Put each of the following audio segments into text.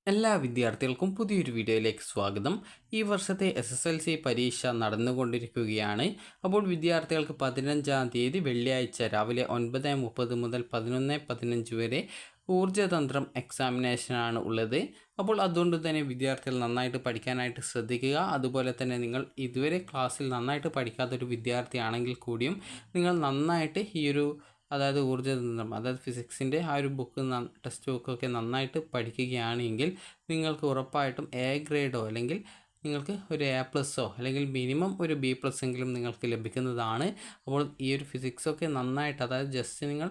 എല്ലാ വിദ്യാർത്ഥികൾക്കും പുതിയൊരു വീഡിയോയിലേക്ക് സ്വാഗതം. ഈ വർഷത്തെ SSLC പരീക്ഷ നടന്നുകൊണ്ടിരിക്കുകയാണ്. അപ്പോൾ വിദ്യാർത്ഥികൾക്ക് 15-ാം തീയതി വെള്ളിയാഴ്ച രാവിലെ 9:30 മുതൽ 11:15 വരെ ഊർജ്ജതന്ത്രം എക്സാമിനേഷനാണ് ഉള്ളത്. അപ്പോൾ അതുകൊണ്ട് തന്നെ വിദ്യാർത്ഥികൾ നന്നായിട്ട് പഠിക്കാനായിട്ട് ശ്രദ്ധിക്കുക. അതുപോലെ തന്നെ നിങ്ങൾ ഇതുവരെ ക്ലാസ്സിൽ നന്നായിട്ട് പഠിക്കാത്തൊരു വിദ്യാർത്ഥിയാണെങ്കിൽ കൂടിയും നിങ്ങൾ നന്നായിട്ട് അതായത് ഊർജ്ജതന്ത്രം, അതായത് ഫിസിക്സിൻ്റെ ആ ഒരു ടെക്സ്റ്റ് ബുക്കൊക്കെ നന്നായിട്ട് പഠിക്കുകയാണെങ്കിൽ നിങ്ങൾക്ക് ഉറപ്പായിട്ടും A ഗ്രേഡോ അല്ലെങ്കിൽ നിങ്ങൾക്ക് ഒരു A+ഓ അല്ലെങ്കിൽ മിനിമം ഒരു B+ എങ്കിലും നിങ്ങൾക്ക് ലഭിക്കുന്നതാണ്. അപ്പോൾ ഈ ഒരു ഫിസിക്സൊക്കെ നന്നായിട്ട്, അതായത് ജസ്റ്റ് നിങ്ങൾ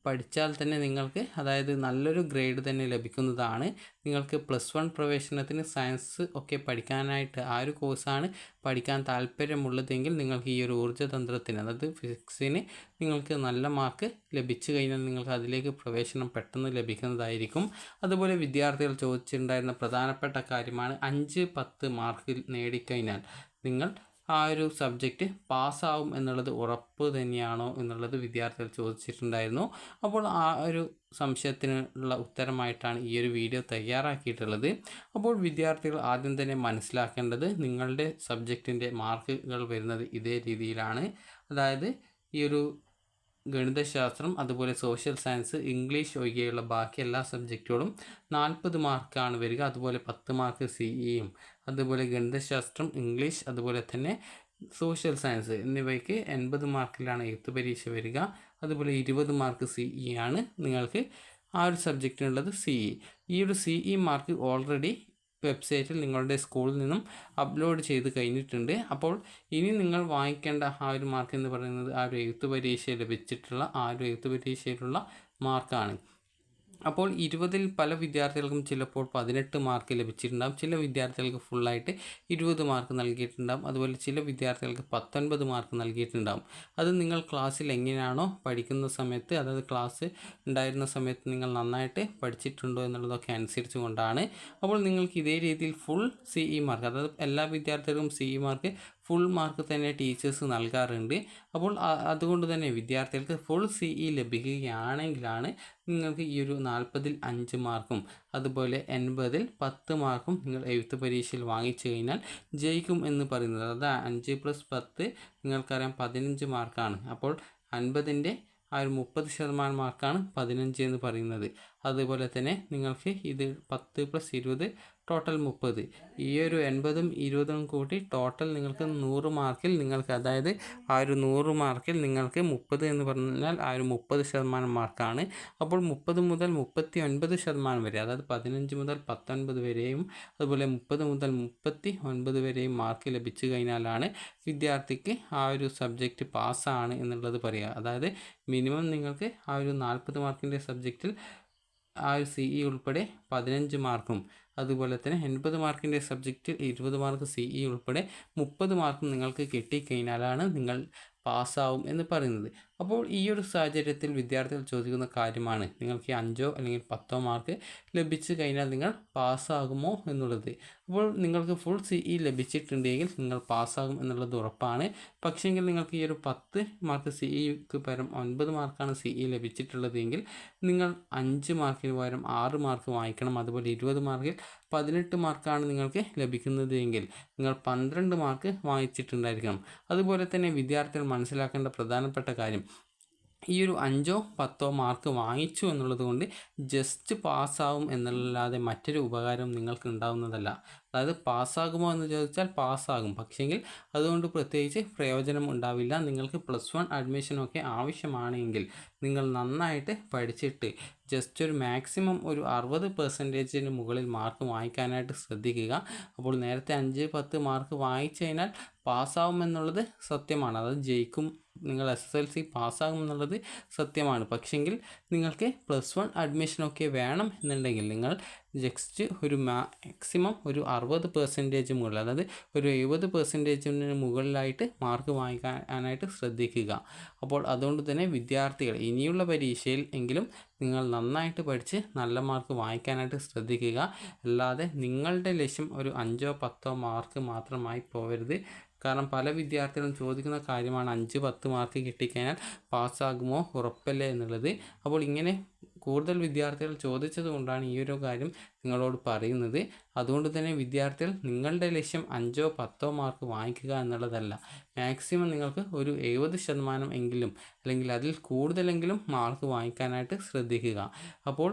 പഠിച്ചാൽ തന്നെ നിങ്ങൾക്ക് അതായത് നല്ലൊരു ഗ്രേഡ് തന്നെ ലഭിക്കുന്നതാണ്. നിങ്ങൾക്ക് +1 പ്രവേശനത്തിന് സയൻസ് ഒക്കെ പഠിക്കാനായിട്ട് ആ ഒരു കോഴ്സാണ് പഠിക്കാൻ താല്പര്യമുള്ളതെങ്കിൽ നിങ്ങൾക്ക് ഈ ഒരു ഊർജ്ജതന്ത്രത്തിന്, അതായത് ഫിസിക്സിന് നിങ്ങൾക്ക് നല്ല മാർക്ക് ലഭിച്ചു കഴിഞ്ഞാൽ നിങ്ങൾക്ക് അതിലേക്ക് പ്രവേശനം പെട്ടെന്ന് ലഭിക്കുന്നതായിരിക്കും. അതുപോലെ വിദ്യാർത്ഥികൾ ചോദിച്ചിട്ടുണ്ടായിരുന്ന പ്രധാനപ്പെട്ട കാര്യമാണ് 5-10 മാർക്ക് നേടിക്കഴിഞ്ഞാൽ നിങ്ങൾ ആ ഒരു സബ്ജക്റ്റ് പാസ്സാവും എന്നുള്ളത് ഉറപ്പ് തന്നെയാണോ എന്നുള്ളത് വിദ്യാർത്ഥികൾ ചോദിച്ചിട്ടുണ്ടായിരുന്നു. അപ്പോൾ ആ ഒരു സംശയത്തിനുള്ള ഉത്തരമായിട്ടാണ് ഈ ഒരു വീഡിയോ തയ്യാറാക്കിയിട്ടുള്ളത്. അപ്പോൾ വിദ്യാർത്ഥികൾ ആദ്യം തന്നെ മനസ്സിലാക്കേണ്ടത് നിങ്ങളുടെ സബ്ജക്റ്റിൻ്റെ മാർക്കുകൾ വരുന്നത് ഇതേ രീതിയിലാണ്. അതായത് ഈ ഒരു ഗണിതശാസ്ത്രം, അതുപോലെ സോഷ്യൽ സയൻസ്, ഇംഗ്ലീഷ് ഒഴികെയുള്ള ബാക്കി എല്ലാ സബ്ജക്റ്റുകളും 40 മാർക്കാണ് വരിക. അതുപോലെ 10 മാർക്ക് CEയും, അതുപോലെ ഗണിതശാസ്ത്രം, ഇംഗ്ലീഷ്, അതുപോലെ തന്നെ സോഷ്യൽ സയൻസ് എന്നിവയ്ക്ക് 80 മാർക്കിലാണ് എഴുത്ത് പരീക്ഷ വരിക. അതുപോലെ 20 മാർക്ക് CE ആണ് നിങ്ങൾക്ക് ആ ഒരു സബ്ജക്റ്റിനുള്ളത്. ഈ ഒരു CE മാർക്ക് ഓൾറെഡി വെബ്സൈറ്റിൽ നിങ്ങളുടെ സ്കൂളിൽ നിന്നും അപ്ലോഡ് ചെയ്ത് കഴിഞ്ഞിട്ടുണ്ട്. അപ്പോൾ ഇനി നിങ്ങൾ വാങ്ങിക്കേണ്ട ആ ഒരു മാർക്ക് എന്ന് പറയുന്നത് ആ ഒരു എഴുത്ത് പരീക്ഷ ലഭിച്ചിട്ടുള്ള ആ ഒരു എഴുത്ത് പരീക്ഷയിലുള്ള മാർക്കാണ്. അപ്പോൾ 20-ൽ പല വിദ്യാർത്ഥികൾക്കും ചിലപ്പോൾ 18 മാർക്ക് ലഭിച്ചിട്ടുണ്ടാകും. ചില വിദ്യാർത്ഥികൾക്ക് ഫുള്ളായിട്ട് 20 മാർക്ക് നൽകിയിട്ടുണ്ടാകും. അതുപോലെ ചില വിദ്യാർത്ഥികൾക്ക് 19 മാർക്ക് നൽകിയിട്ടുണ്ടാകും. അത് നിങ്ങൾ ക്ലാസ്സിൽ എങ്ങനെയാണോ പഠിക്കുന്ന സമയത്ത്, അതായത് ക്ലാസ് ഉണ്ടായിരുന്ന സമയത്ത് നിങ്ങൾ നന്നായിട്ട് പഠിച്ചിട്ടുണ്ടോ എന്നുള്ളതൊക്കെ അനുസരിച്ച് കൊണ്ടാണ്. അപ്പോൾ നിങ്ങൾക്ക് ഇതേ രീതിയിൽ ഫുൾ CE മാർക്ക്, അതായത് എല്ലാ വിദ്യാർത്ഥികൾക്കും CE മാർക്ക് ഫുൾ മാർക്ക് തന്നെ ടീച്ചേഴ്സ് നൽകാറുണ്ട്. അപ്പോൾ അതുകൊണ്ട് തന്നെ വിദ്യാർത്ഥികൾക്ക് ഫുൾ CE ലഭിക്കുകയാണെങ്കിലാണ് നിങ്ങൾക്ക് ഈ ഒരു 40-ൽ 5 മാർക്കും അതുപോലെ 80-ൽ 10 മാർക്കും നിങ്ങൾ എഴുത്ത് പരീക്ഷയിൽ വാങ്ങിച്ചു കഴിഞ്ഞാൽ ജയിക്കും എന്ന് പറയുന്നത്. അതായത് 5+10 നിങ്ങൾക്കറിയാം 15 മാർക്കാണ്. അപ്പോൾ 50-ൻ്റെ ആ ഒരു 30% മാർക്കാണ് 15 എന്ന് പറയുന്നത്. അതുപോലെ തന്നെ നിങ്ങൾക്ക് ഇത് 10+20 ടോട്ടൽ 30. ഈ ഒരു 80-ഉം 20-ഉം കൂട്ടി ടോട്ടൽ നിങ്ങൾക്ക് 100 മാർക്കിൽ നിങ്ങൾക്ക്, അതായത് ആ ഒരു 100 മാർക്കിൽ നിങ്ങൾക്ക് 30 എന്ന് പറഞ്ഞാൽ ആ ഒരു 30% മാർക്കാണ്. അപ്പോൾ 30 മുതൽ 39% വരെ, അതായത് 15 മുതൽ 19 വരെയും അതുപോലെ 30 മുതൽ 39 വരെയും മാർക്ക് ലഭിച്ചു കഴിഞ്ഞാലാണ് വിദ്യാർത്ഥിക്ക് ആ ഒരു സബ്ജക്റ്റ് പാസ്സാണ് എന്നുള്ളത് പറയുക. അതായത് മിനിമം നിങ്ങൾക്ക് ആ ഒരു 40 മാർക്കിൻ്റെ സബ്ജക്റ്റിൽ ആ ഒരു CE ഉൾപ്പെടെ 15 മാർക്കും അതുപോലെ തന്നെ 80 മാർക്കിൻ്റെ സബ്ജക്റ്റ് 20 മാർക്ക് CE ഉൾപ്പെടെ 30 മാർക്കും നിങ്ങൾക്ക് കിട്ടിക്കഴിഞ്ഞാലാണ് നിങ്ങൾ പാസ്സാവും എന്ന് പറയുന്നത്. അപ്പോൾ ഈ ഒരു സാഹചര്യത്തിൽ വിദ്യാർത്ഥികൾ ചോദിക്കുന്ന കാര്യമാണ് നിങ്ങൾക്ക് 5 അല്ലെങ്കിൽ 10 മാർക്ക് ലഭിച്ചു കഴിഞ്ഞാൽ നിങ്ങൾ പാസ്സാകുമോ എന്നുള്ളത്. അപ്പോൾ നിങ്ങൾക്ക് ഫുൾ CE ലഭിച്ചിട്ടുണ്ടെങ്കിൽ നിങ്ങൾ പാസ്സാകും എന്നുള്ളത് ഉറപ്പാണ്. പക്ഷേങ്കിൽ നിങ്ങൾക്ക് ഈ ഒരു 10 മാർക്ക് CEക്ക് പകരം 9 മാർക്കാണ് CE ലഭിച്ചിട്ടുള്ളതെങ്കിൽ നിങ്ങൾ 5 മാർക്കിന് പകരം 6 മാർക്ക് വാങ്ങിക്കണം. അതുപോലെ 20 മാർക്കിൽ 18 മാർക്കാണ് നിങ്ങൾക്ക് ലഭിക്കുന്നത് എങ്കിൽ നിങ്ങൾ 12 മാർക്ക് വാങ്ങിച്ചിട്ടുണ്ടായിരിക്കണം. അതുപോലെ തന്നെ വിദ്യാർത്ഥികൾ മനസ്സിലാക്കേണ്ട പ്രധാനപ്പെട്ട കാര്യം, ഈ ഒരു 5-10 മാർക്ക് വാങ്ങിച്ചു എന്നുള്ളത് കൊണ്ട് ജസ്റ്റ് പാസ്സാവും എന്നല്ലാതെ മറ്റൊരു ഉപകാരം നിങ്ങൾക്ക് ഉണ്ടാവുന്നതല്ല. അതായത് പാസ്സാകുമോ എന്ന് ചോദിച്ചാൽ പാസ്സാകും, പക്ഷേങ്കിൽ അതുകൊണ്ട് പ്രത്യേകിച്ച് പ്രയോജനം ഉണ്ടാവില്ല. നിങ്ങൾക്ക് +1 അഡ്മിഷനൊക്കെ ആവശ്യമാണെങ്കിൽ നിങ്ങൾ നന്നായിട്ട് പഠിച്ചിട്ട് ജസ്റ്റ് ഒരു മാക്സിമം ഒരു 60% മുകളിൽ മാർക്ക് വാങ്ങിക്കാനായിട്ട് ശ്രദ്ധിക്കുക. അപ്പോൾ നേരത്തെ 5-10 മാർക്ക് വാങ്ങിച്ചു കഴിഞ്ഞാൽ പാസ്സാവുമെന്നുള്ളത് സത്യമാണ്, അതായത് ജയിക്കും, നിങ്ങൾ SSLC പാസ്സാകുമെന്നുള്ളത് സത്യമാണ്. പക്ഷെങ്കിൽ നിങ്ങൾക്ക് +1 അഡ്മിഷനൊക്കെ വേണം എന്നുണ്ടെങ്കിൽ നിങ്ങൾ ജസ്റ്റ് ഒരു മാക്സിമം ഒരു 60% മുകളിൽ, അതായത് ഒരു 70% മുകളിലായിട്ട് മാർക്ക് വാങ്ങിക്കാനായിട്ട് ശ്രദ്ധിക്കുക. അപ്പോൾ അതുകൊണ്ട് തന്നെ വിദ്യാർത്ഥികൾ ഇനിയുള്ള പരീക്ഷയിൽ എങ്കിലും നിങ്ങൾ നന്നായിട്ട് പഠിച്ച് നല്ല മാർക്ക് വാങ്ങിക്കാനായിട്ട് ശ്രദ്ധിക്കുക. അല്ലാതെ നിങ്ങളുടെ ലക്ഷ്യം ഒരു 5-10 മാർക്ക് മാത്രമായി പോകരുത്. കാരണം പല വിദ്യാർത്ഥികളും ചോദിക്കുന്ന കാര്യമാണ് 5-10 മാർക്ക് കിട്ടിക്കഴിഞ്ഞാൽ പാസ്സാകുമോ ഉറപ്പല്ലേ എന്നുള്ളത്. അപ്പോൾ ഇങ്ങനെ കൂടുതൽ വിദ്യാർത്ഥികൾ ചോദിച്ചത് കൊണ്ടാണ് ഈ ഒരു കാര്യം നിങ്ങളോട് പറയുന്നത്. അതുകൊണ്ട് തന്നെ വിദ്യാർത്ഥികൾ നിങ്ങളുടെ ലക്ഷ്യം 5 10 മാർക്ക് വാങ്ങിക്കുക എന്നുള്ളതല്ല. മാക്സിമം നിങ്ങൾക്ക് ഒരു 70% എങ്കിലും അല്ലെങ്കിൽ അതിൽ കൂടുതലെങ്കിലും മാർക്ക് വാങ്ങിക്കാനായിട്ട് ശ്രദ്ധിക്കുക. അപ്പോൾ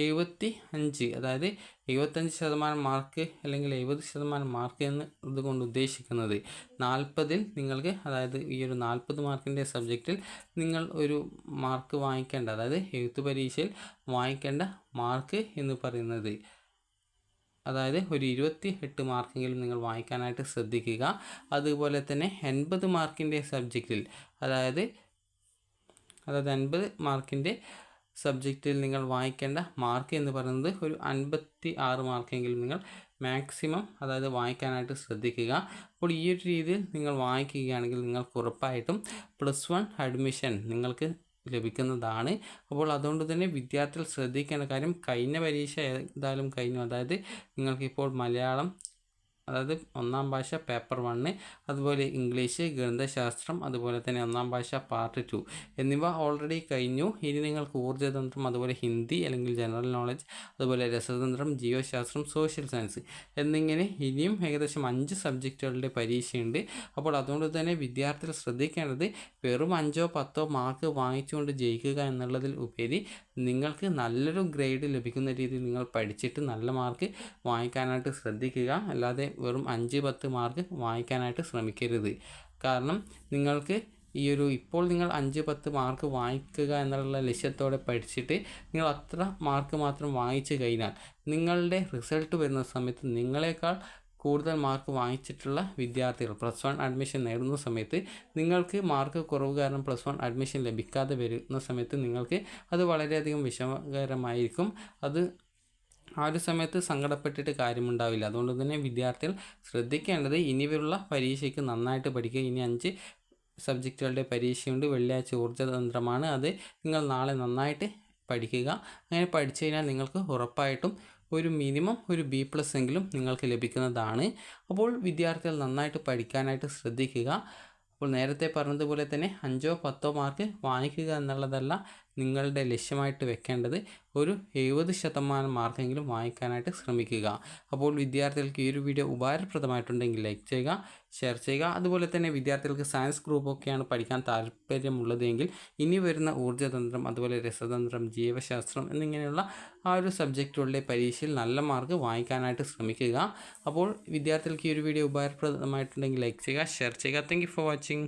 75 അതായത് 75% മാർക്ക് അല്ലെങ്കിൽ 70% മാർക്ക് എന്ന് ഇതുകൊണ്ട് ഉദ്ദേശിക്കുന്നത് 40-ൽ നിങ്ങൾക്ക്, അതായത് ഈ ഒരു 40 മാർക്കിൻ്റെ സബ്ജക്റ്റിൽ നിങ്ങൾ ഒരു മാർക്ക് വാങ്ങിക്കേണ്ട, അതായത് എഴുത്ത് പരീക്ഷയിൽ വാങ്ങിക്കേണ്ട മാർക്ക് എന്ന് പറയുന്നത്, അതായത് ഒരു 28 മാർക്കെങ്കിലും നിങ്ങൾ വാങ്ങിക്കാനായിട്ട് ശ്രദ്ധിക്കുക. അതുപോലെ തന്നെ 80 മാർക്കിൻ്റെ സബ്ജക്റ്റിൽ, അതായത് 80 മാർക്കിൻ്റെ സബ്ജക്റ്റിൽ നിങ്ങൾ വായിക്കേണ്ട മാർക്ക് എന്ന് പറയുന്നത് ഒരു 56 മാർക്കെങ്കിലും നിങ്ങൾ മാക്സിമം, അതായത് വായിക്കാനായിട്ട് ശ്രദ്ധിക്കുക. അപ്പോൾ ഈ ഒരു രീതിയിൽ നിങ്ങൾ വായിക്കുകയാണെങ്കിൽ നിങ്ങൾക്ക് ഉറപ്പായിട്ടും +1 അഡ്മിഷൻ നിങ്ങൾക്ക് ലഭിക്കുന്നതാണ്. അപ്പോൾ അതുകൊണ്ട് തന്നെ വിദ്യാർത്ഥികൾ ശ്രദ്ധിക്കേണ്ട കാര്യം, കഴിഞ്ഞ പരീക്ഷ ഏതായാലും കഴിഞ്ഞു. അതായത് നിങ്ങൾക്കിപ്പോൾ മലയാളം, അതായത് 1ാം ഭാഷ പേപ്പർ 1, അതുപോലെ ഇംഗ്ലീഷ്, ഗണിതശാസ്ത്രം, അതുപോലെ തന്നെ 1ാം ഭാഷ പാർട്ട് 2 എന്നിവ ഓൾറെഡി കഴിഞ്ഞു. ഇനി നിങ്ങൾക്ക് ഊർജ്ജതന്ത്രം, അതുപോലെ ഹിന്ദി അല്ലെങ്കിൽ ജനറൽ നോളജ്, അതുപോലെ രസതന്ത്രം, ജീവശാസ്ത്രം, സോഷ്യൽ സയൻസ് എന്നിങ്ങനെ ഇനിയും ഏകദേശം 5 സബ്ജക്റ്റുകളുടെ പരീക്ഷയുണ്ട്. അപ്പോൾ അതുകൊണ്ട് തന്നെ വിദ്യാർത്ഥികൾ ശ്രദ്ധിക്കേണ്ടത് വെറും 5 10 മാർക്ക് വാങ്ങിച്ചുകൊണ്ട് ജയിക്കുക എന്നുള്ളതിൽ ഉപരി നിങ്ങൾക്ക് നല്ലൊരു ഗ്രേഡ് ലഭിക്കുന്ന രീതിയിൽ നിങ്ങൾ പഠിച്ചിട്ട് നല്ല മാർക്ക് വാങ്ങിക്കാനായിട്ട് ശ്രദ്ധിക്കുക. അല്ലാതെ വെറും 5 10 മാർക്ക് വാങ്ങിക്കാനായിട്ട് ശ്രമിക്കരുത്. കാരണം നിങ്ങൾക്ക് ഇപ്പോൾ നിങ്ങൾ 5 10 മാർക്ക് വാങ്ങിക്കുക എന്നുള്ള ലക്ഷ്യത്തോടെ പഠിച്ചിട്ട് നിങ്ങൾ അത്ര മാർക്ക് മാത്രം വാങ്ങിച്ചു കഴിഞ്ഞാൽ നിങ്ങളുടെ റിസൾട്ട് വരുന്ന സമയത്ത് നിങ്ങളെക്കാൾ കൂടുതൽ മാർക്ക് വാങ്ങിച്ചിട്ടുള്ള വിദ്യാർത്ഥികൾ +1 അഡ്മിഷൻ നേടുന്ന സമയത്ത് നിങ്ങൾക്ക് മാർക്ക് കുറവ് കാരണം +1 അഡ്മിഷൻ ലഭിക്കാതെ വരുന്ന സമയത്ത് നിങ്ങൾക്ക് അത് വളരെയധികം വിഷമകരമായിരിക്കും. അത് ആ ഒരു സമയത്ത് സങ്കടപ്പെട്ടിട്ട് കാര്യമുണ്ടാവില്ല. അതുകൊണ്ട് തന്നെ വിദ്യാർത്ഥികൾ ശ്രദ്ധിക്കേണ്ടത് ഇനിയുള്ള പരീക്ഷയ്ക്ക് നന്നായിട്ട് പഠിക്കുക. ഇനി 5 സബ്ജക്റ്റുകളുടെ പരീക്ഷയുണ്ട്. വെള്ളിയാഴ്ച ഊർജ്ജതന്ത്രമാണ്. അത് നിങ്ങൾ നാളെ നന്നായിട്ട് പഠിക്കുക. അങ്ങനെ പഠിച്ചു കഴിഞ്ഞാൽ നിങ്ങൾക്ക് ഉറപ്പായിട്ടും ഒരു മിനിമം ഒരു B+ എങ്കിലും നിങ്ങൾക്ക് ലഭിക്കുന്നതാണ്. അപ്പോൾ വിദ്യാർത്ഥികൾ നന്നായിട്ട് പഠിക്കാനായിട്ട് ശ്രദ്ധിക്കുക. അപ്പോൾ നേരത്തെ പറഞ്ഞതുപോലെ തന്നെ 5 10 മാർക്ക് വാങ്ങിക്കുക എന്നുള്ളതല്ല നിങ്ങളുടെ ലക്ഷ്യമായിട്ട് വെക്കേണ്ടത്, ഒരു 70% മാർക്കെങ്കിലും വാങ്ങിക്കാനായിട്ട് ശ്രമിക്കുക. അപ്പോൾ വിദ്യാർത്ഥികൾക്ക് ഈ ഒരു വീഡിയോ ഉപകാരപ്രദമായിട്ടുണ്ടെങ്കിൽ ലൈക്ക് ചെയ്യുക, ഷെയർ ചെയ്യുക. അതുപോലെ തന്നെ വിദ്യാർത്ഥികൾക്ക് സയൻസ് ഗ്രൂപ്പൊക്കെയാണ് പഠിക്കാൻ താല്പര്യമുള്ളതെങ്കിൽ ഇനി വരുന്ന ഊർജ്ജതന്ത്രം, അതുപോലെ രസതന്ത്രം, ജീവശാസ്ത്രം എന്നിങ്ങനെയുള്ള ആ ഒരു സബ്ജക്റ്റുകളുടെ പരീക്ഷയിൽ നല്ല മാർക്ക് വാങ്ങിക്കാനായിട്ട് ശ്രമിക്കുക. അപ്പോൾ വിദ്യാർത്ഥികൾക്ക് ഈ ഒരു വീഡിയോ ഉപകാരപ്രദമായിട്ടുണ്ടെങ്കിൽ ലൈക്ക് ചെയ്യുക, ഷെയർ ചെയ്യുക. Thank you for watching.